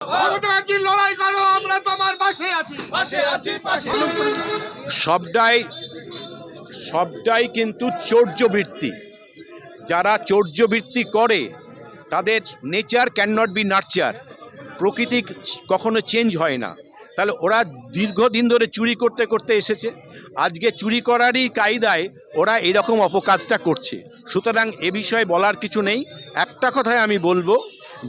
মমতা ব্যানার্জি লড়াই করো, আমরা তোমার পাশে আছি। সবটাই কিন্তু চৌর্যবৃত্তি। যারা চৌর্যবৃত্তি করে তাদের nature can not be nurture. প্রকৃতি কখনো চেঞ্জ হয় না। তাহলে ওরা দীর্ঘদিন ধরে চুরি করতে করতে এসেছে, আজকে চুরি করারই কায়দায় ওরা এরকম অপকাজটা করছে। সুতরাং এ বিষয়ে বলার কিছু নেই। একটা কথাই আমি বলবো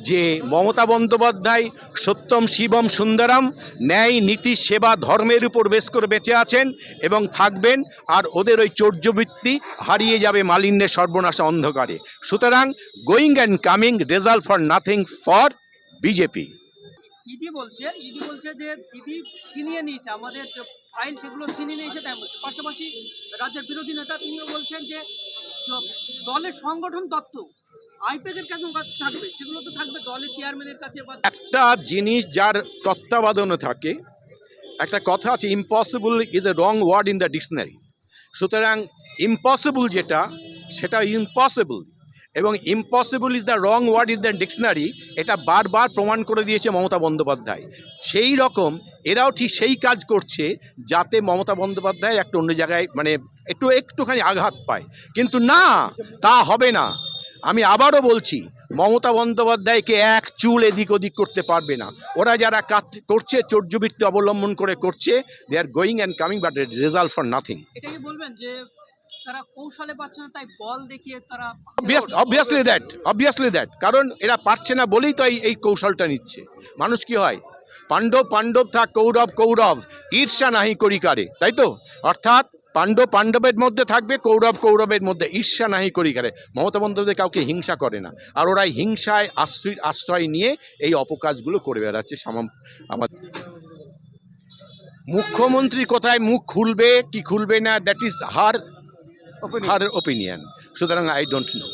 যে মমতা বন্দ্যোপাধ্যায় সত্যম শিবম সুন্দরম, ন্যায় নীতি সেবা ধর্মের উপর বেশ করে বেঁচে আছেন এবং থাকবেন। আর ওদের ওই চৌর্যবৃত্তি হারিয়ে যাবে মালিন্যের সর্বনাশা অন্ধকারে। সুতরাং going and coming, result for nothing for BJP. ED বলছে যে ইডি ছিনিয়ে নিয়েছে আমাদের যে ফাইল, সেগুলো ছিনিয়ে নিয়েছে। তাই পাশাপাশি রাজ্যের বিরোধী নেতা তিনিও বলছেন যে দলের সংগঠন তত্ত্ব আইপ্যাকের কাছে থাকবে, সেগুলো তো থাকবে দলের চেয়ারম্যানের কাছে। একটা জিনিস যার তত্ত্বাবধানে থাকে, একটা কথা আছে, impossible is a wrong word in the dictionary. সুতরাং ইম্পসিবল যেটা, সেটা ইম্পসিবল, এবং impossible is the wrong word in the dictionary, এটা বারবার প্রমাণ করে দিয়েছে মমতা বন্দ্যোপাধ্যায়। সেই রকম এরাও ঠিক সেই কাজ করছে যাতে মমতা বন্দ্যোপাধ্যায়ের একটা অন্য জায়গায় মানে একটুখানি আঘাত পায়। কিন্তু না, তা হবে না। আমি আবারও বলছি, মমতা বন্দ্যোপাধ্যায়কে এক চুল এদিক ওদিক করতে পারবে না। ওরা যারা কাজ করছে চৌর্যবৃত্তি অবলম্বন করে করছে, they are going and coming but result for nothing. এটাকে বলবেন যে তারা কৌশলে পাচ্ছে না, তাই বল দেখিয়ে তারা অবভিয়াসলি দ্যাট, কারণ এরা পারছে না বলেই তো এই কৌশলটা নিচ্ছে। মানুষ কি হয়, পাণ্ডব থাক কৌরব কৌরব, ঈর্ষা নাহি করি কারে, তাই তো? অর্থাৎ পাণ্ডবের মধ্যে থাকবে, কৌরবের মধ্যে ঈর্ষা নাহি করি কারে। মমতা বন্দ্যোপাধ্যায় কাউকে হিংসা করে না, আর ওরা হিংসায় আশ্রয় নিয়ে এই অপকাজগুলো করে বেড়াচ্ছে। আমার মুখ্যমন্ত্রী কোথায় মুখ খুলবে কি খুলবে না, দ্যাট ইজ হার ওপিনিয়ন। সুতরাং আই ডোন্ট নো।